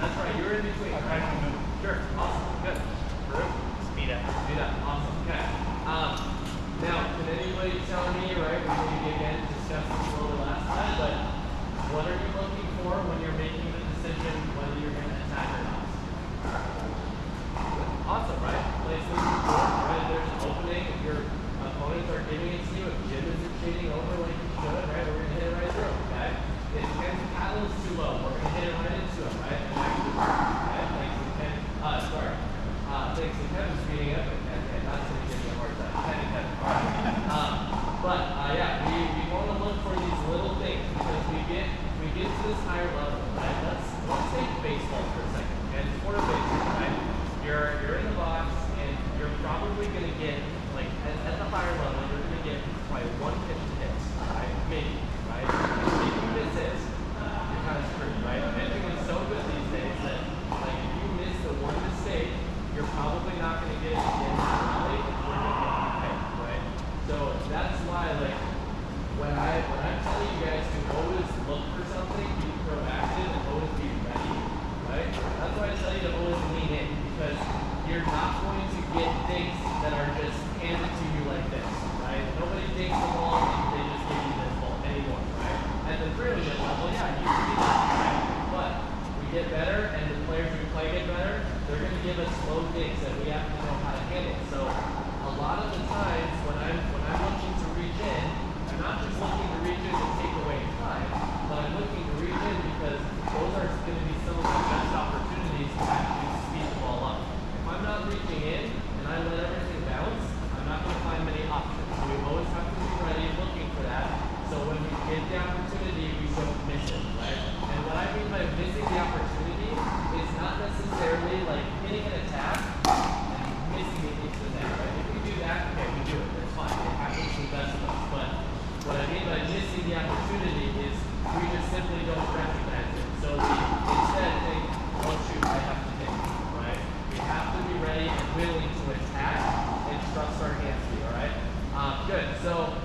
That's right, you're in between, right? Sure, awesome, good. Farouk? Speed up. Speed up, awesome, okay. Now, can anybody tell me, right, we maybe again discussed this a little last time, but what are you looking for when you're making the decision whether you're going to attack or not? Awesome, right? Placement support, right? If there's an opening, if your opponents are giving it to you, if Jim isn't cheating over like you should, right? We're going to hit it right through, okay? If Ken's paddle is too low, we're going to hit it right into him, right? And actually, okay? Thanks to Ken. Thanks to Kevin speeding up and not to give you a hard time. Ken and Kevin, all right. Yeah, we want to look for these little things because we get to this higher level, right? Let's take baseball for a second, okay? Sport of baseball, right? You're in the box and you're probably going to get, like, at the higher level, you're going to get probably one pitch to hit, right? Maybe, right? If you miss it, you're kind of screwed, right? Pitching is so good these days that, like, if you miss the one mistake, you're probably not going to get it again late and you're going to get paid, right? So that's why, like, when I'm telling you guys to always look for something, be proactive, and always be ready, right? That's why I tell you to always lean in, because you're not going to get dinks that are just handed to you like this, right? Nobody dinks the ball and they just give you this ball anymore, right? At the brilliant level, yeah, you can do that, right? But we get better, and the players who play get better, they're going to give us slow dinks that we have to know how to handle. So a lot of the times when I'm looking to reach in, I'm not just looking to reach in to take away time, but I'm looking to reach in because those are going to be some of the best opportunities to actually speed the ball up. If I'm not reaching in and I let everything bounce, I'm not going to find many options. So we always have to be ready looking for that. So when we get the opportunity, we don't miss it, right? And what I mean by missing the opportunity is not necessarily like hitting an attack and missing it into the net, right? If we do that, okay, we do it. That's fine. It happens to the best of us. But what I mean by missing the opportunity is we just simply don't recognize it. So we instead think, oh shoot, I have to hit, right? We have to be ready and willing to attack and trust our hands to be, all right? Good. So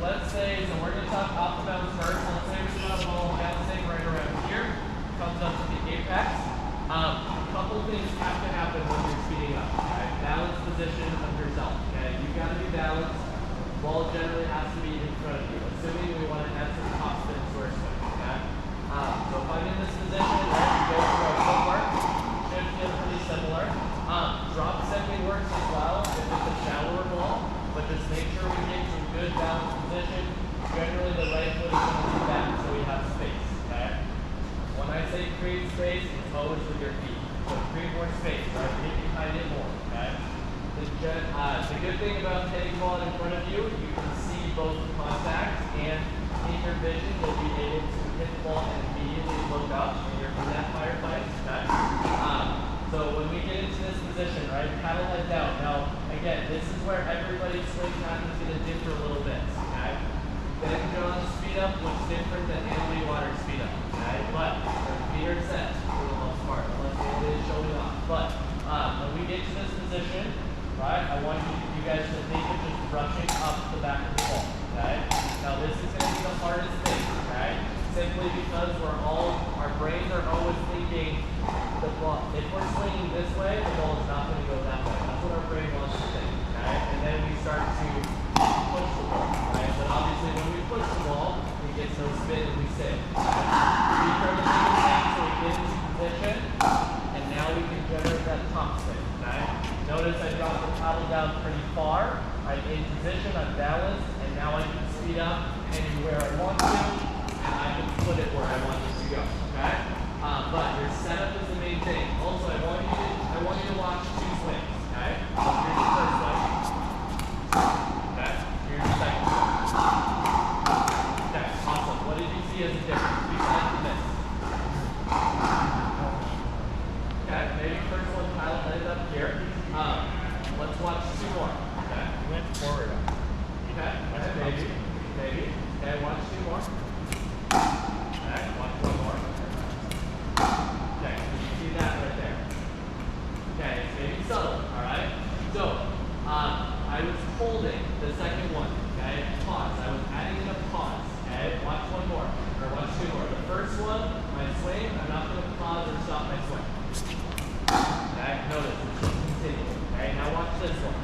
let's say, so we're going to talk off the bounds first. Let's say we got a ball bouncing right around here, comes up to the apex. A couple things have to happen when you're speeding up, okay? Balance position of yourself, okay? You've got to be balanced. The ball generally has to be in front of you, assuming we want to add some top spin to our swing, okay? So if I'm in this position, right, we go through our footwork, should feel pretty similar. Drop stepping works as well if it's a shallower ball, but just make sure we get to a good balanced position. Generally, the right foot is going to be back so we have space, okay? When I say create space, it's always with your feet. So create more space, right? Get behind it more, okay? The good thing about hitting the ball in front of you, you can see both contact and in your vision, you'll be able to hit the ball and immediately look up when you're in that firefight, okay? So when we get into this position, right, paddle head down. Now, again, this is where everybody's swing pattern is going to differ a little bit, okay? Ben John's speed up looks different than Annalie Waters' speed up, okay? But their feet are set for the most part, unless Annalie is showing off. But when we get to this position, right, I want you guys to think of just brushing up the back of the ball, okay? Now this is going to be the hardest thing, okay? Simply because our brains are always thinking the ball. If we're swinging this way, the ball is not going to go that way. That's what our brain wants to think, okay? And then we start to push the ball, right? But obviously when we push the ball, we get no spin and we sit. We try to think of things so we get into position, and now we can generate that top spin, okay? Notice I dropped the paddle down pretty far. I'm in position, I'm balanced, and now I can speed up anywhere I want to, and I can put it where I want it to go, okay? But your setup is the main thing. Also, I want you to swing, I'm not going to pause or stop my swing. Okay, notice, continue. Okay, now watch this one.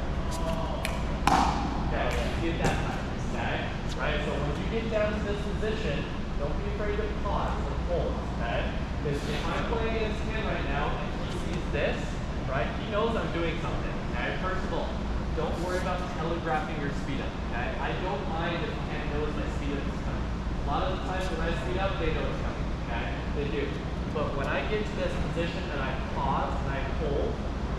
Okay, let's get that time. Okay, right? So when you get down to this position, don't be afraid to pause or hold. Okay, because if I'm playing against Ken right now and he sees this, right? He knows I'm doing something. Okay, first of all, don't worry about telegraphing your speed up. Okay, I don't mind if Ken knows my speed up is coming. A lot of the times when I speed up, they know it's coming. Okay, they do. But when I get to this position and I pause and I hold,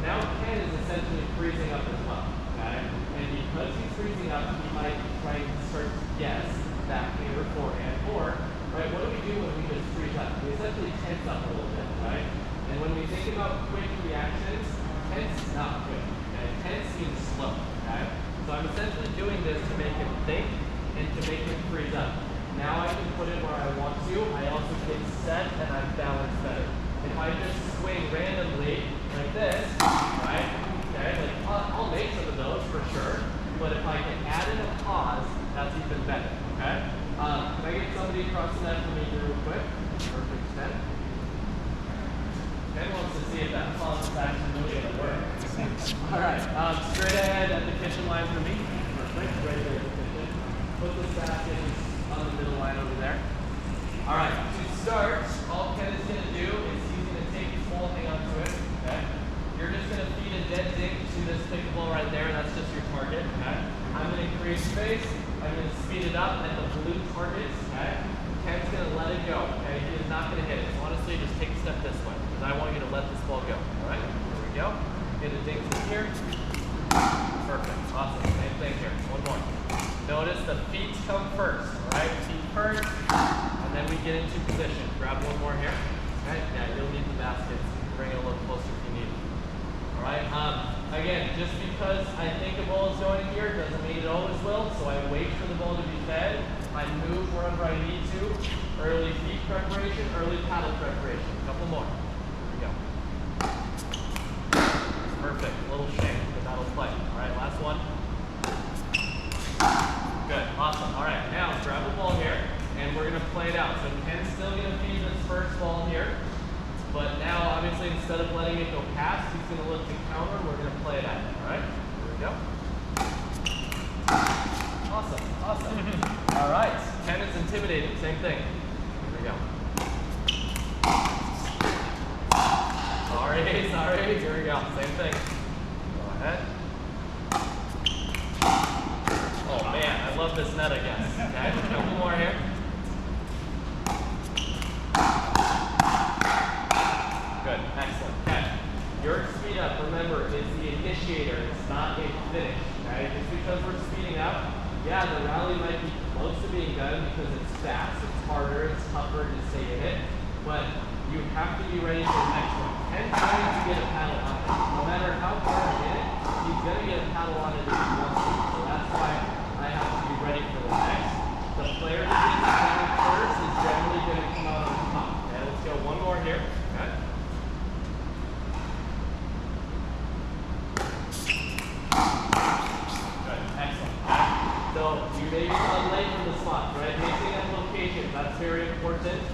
now Ken is essentially freezing up as well. Okay, and because he's freezing up, he might try to start to guess backhand or forehand, or right, what do we do when we just freeze up? We essentially tense up a little bit, right? And when we think about quick reactions, tense is not quick. Okay? Tense means slow. Okay? So I'm essentially doing this to make him think and to make him freeze up. Now I can put it where I want to. I also get set and I'm balanced better. If I just swing randomly like this, right? Okay, like I'll make some of those for sure. But if I can add in a pause, that's even better. Okay? Can I get somebody across the net for me here real quick? Perfect 10. Ken wants to see if that pause is actually really going to work. Alright, straight ahead at the kitchen line for me. Perfect, right there at the kitchen. Put this back in on the middle line over there. Alright, to start, all Ken is going to do is he's going to take his ball, hang on to it. Okay? You're just going to feed a dead dink to this pickleball right there. That's just your target. Okay? I'm going to create space. I'm going to speed it up at the blue targets. Okay? Ken's going to let it go. Okay? He is not going to hit it. So honestly, just take a step this way because I want you to let this ball go. All right? Here we go. Get a dink from here. Perfect. Awesome. Same thing here. One more. Notice the feet come first. All right? Feet first, and then we get into position. Grab one more here. Okay? Yeah, you'll need the baskets. Bring it a little closer if you need it. All right? Again, just because I think a ball is going here doesn't mean it always will, so I wait for the ball to be fed. I move wherever I need to. Early feet preparation, early paddle preparation. A couple more. Here we go. Perfect. A little shake, but that'll play. All right, last one. Good. Awesome. All right, now grab the ball here, and we're going to play it out. So Ken's still going to feed this first ball here. But now, obviously, instead of letting it go past, he's going to look to counter, and we're going to play it out. All right? Here we go. Awesome. Awesome. All right. Ken is intimidating. Same thing. Here we go. Sorry. Here we go. Same thing. Go ahead. Oh, man. I love this net, I guess. Okay? A couple more here. Good, excellent. Okay. Your speed up, remember, is the initiator. It's not a finish. Okay? Just because we're speeding up, yeah, the rally might be close to being done because it's fast, it's harder, it's tougher to stay in it. But you have to be ready for the next one. Ken's going to get a paddle on it. No matter how far I get it, he's going to get a paddle on it if he wants to. So that's why I have to be ready for the next. The player that gets the paddle first is generally going to come out on top. Okay, let's go one more here. Okay. So you may be late from the spot, right? Mixing up locations, that's very important.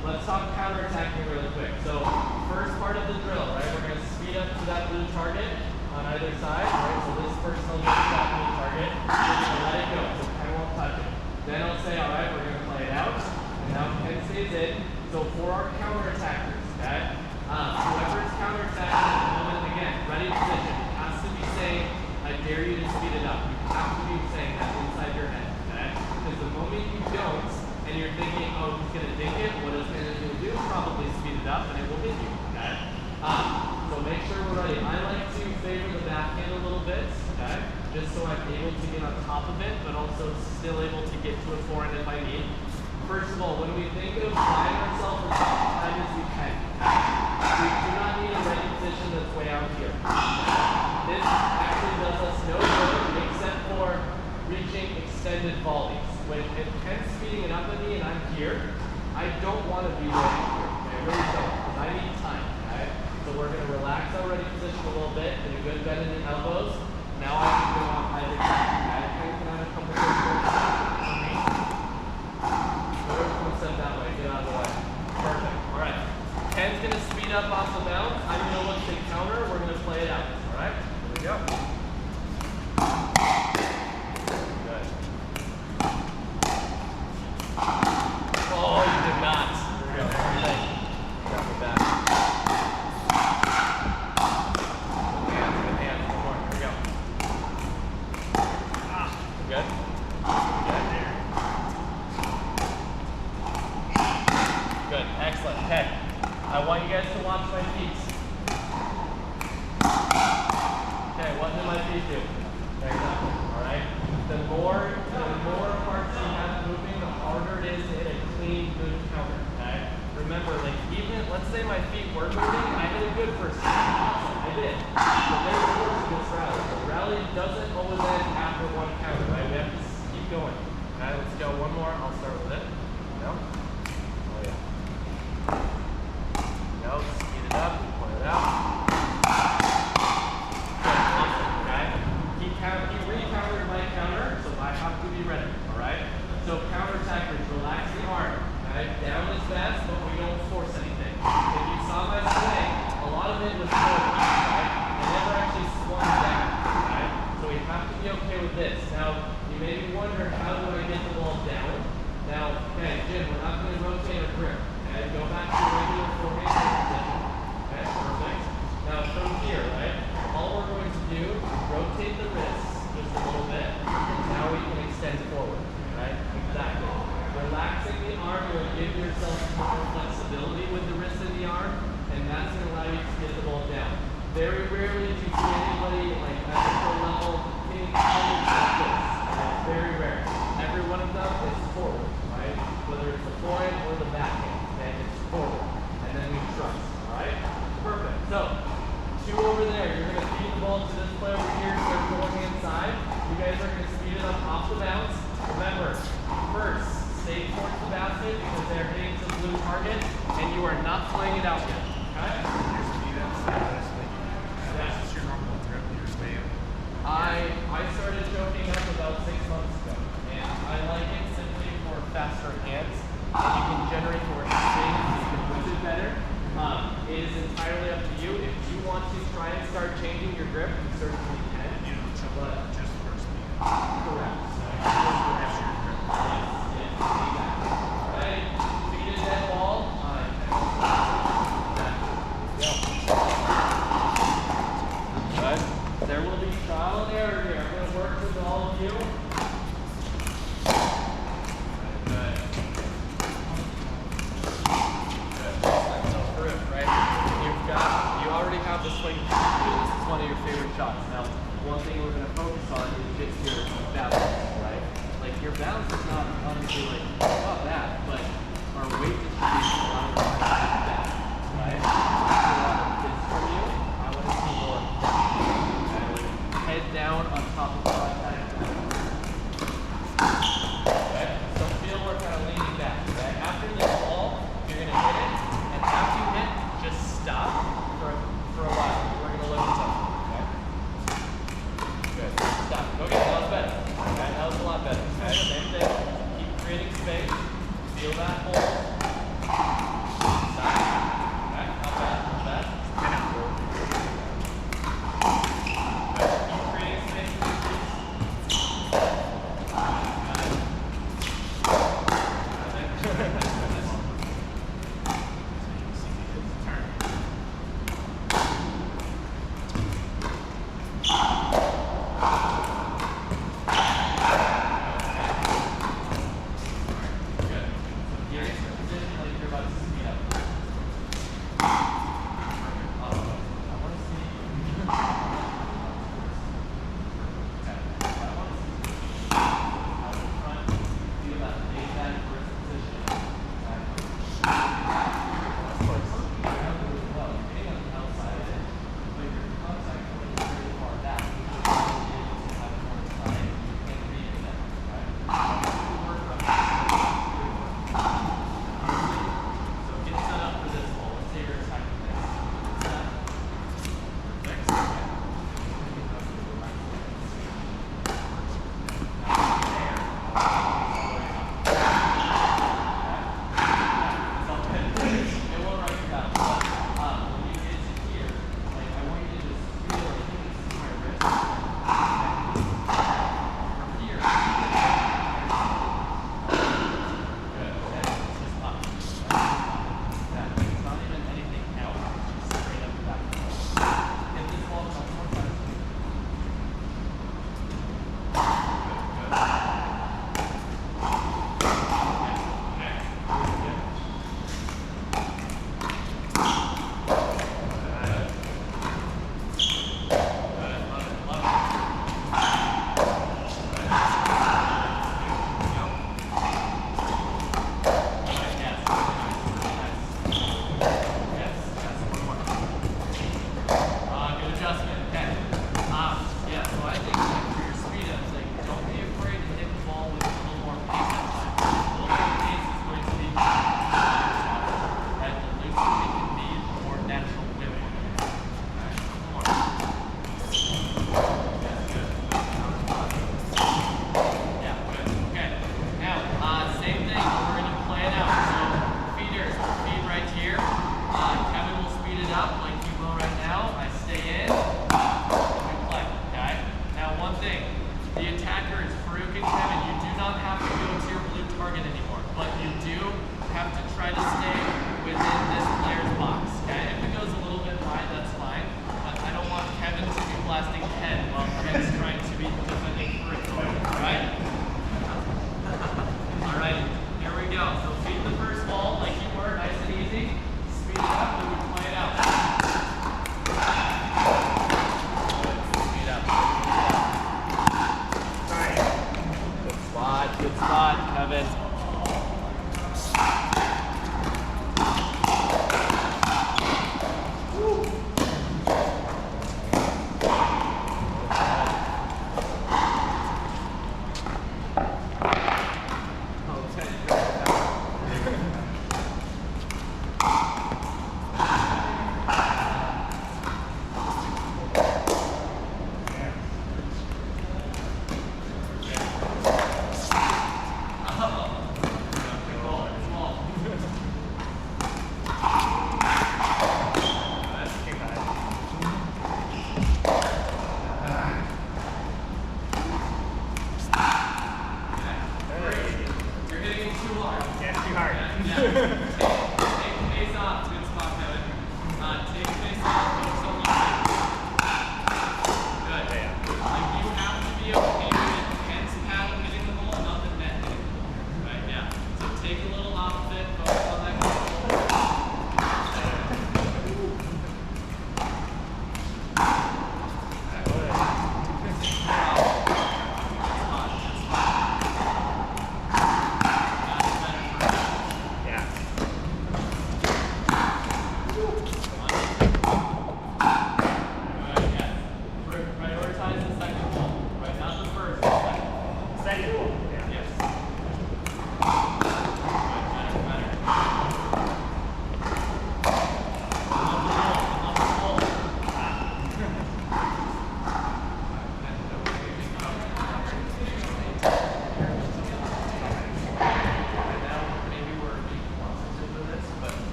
Let's talk counterattacking really quick. So first part of the drill, right? We're going to speed up to that blue target on either side, right? So this person will get to that blue target. We're going to let it go, so Ken won't touch it. Then I'll say, all right, we're going to play it out. And now Ken stays in. So for our counterattackers, okay? Whoever is counterattacking at the moment, again, ready position. It has to be saying, I dare you to speed it up. You have to be saying that inside your head, okay? Because the moment you don't, and you're thinking, oh, he's going to dink it, what is Ken going to do? Probably speed it up, and it will hit you, okay? So make sure we're ready. I like to favor the backhand a little bit, okay? Just so I'm able to get on top of it, but also still able to get to a forehand if I need. First of all, when we think of flying ourselves as high as we can, we do not need a ready position that's way out here. This actually does us no good except for reaching extended volleys. When if Ken's speeding it up at me and I'm here, I don't want to be ready here. Okay? I really don't, because I need time. Okay? So we're going to relax our ready position a little bit, get a good bend in the elbows. Now I can go on either side. Okay? Ken can have a couple of for me. One step that way, get out of the way. Perfect. up off the bounce. I'm going to look to counter. We're going to play it out. All right? Here we go. Good. Oh, you did not. Here we go. Everything. Grab it back. Good hands. One more. Here we go. Good. Good. Excellent. Okay. I want you guys to watch my feet. Okay, what do my feet do? There you go. Alright? The more parts you have moving, the harder it is to hit a clean, good counter. Okay? Remember, like even let's say my feet were moving, I hit a good first. Awesome, I did. But there's more to this rally. The rally doesn't always end after one counter, right? We have to keep going. Okay, let's go one more. I'll start with it. No? Oh yeah. Go, speed it up, point it out. Good, awesome, okay? Keep re-countering my counter, so I have to be ready, alright? So counter attackers, relax the arm, okay? Down is best, but we don't force anything. If you saw my swing, a lot of it was forward, right? I never actually swung down, right? So we have to be okay with this. Now, you may be wondering, how do I get the ball down? Now, okay, Jim, we're not going to rotate a grip. Okay, go back to your regular forehand position. Okay, perfect. Now from here, right, all we're going to do is rotate the wrists just a little bit, and now we can extend forward, right? Exactly. Relaxing the arm, you'll give yourself more flexibility with the wrist and the arm, and that's going to allow you to get the ball down. Very rarely do you see anybody like at the pro level hitting almost like this. It's very rare. Every one of them is forward, right? Whether it's the forehand or the backhand. It's forward, and then we trust, alright? Perfect. So, two over there, you're going to feed the ball to this player over here to their forehand side. You guys are going to speed it up off the bounce. Remember, first, stay towards the basket because they're hitting to the blue target, and you are not playing it out yet, okay? I started joking up about 6 months ago, and I like it simply for faster hands. And you can generate more spin, you can push it better. It is entirely up to you. If you want to try and start changing your grip, you certainly can. But Just for speed. correct. Yes, exactly. Alright, feed it that ball. Good. There will be trial and error here. I'm going to work with all of you. The swing, this is one of your favorite shots. Now, one thing we're going to focus on is just your balance, right? Like your balance is not honestly like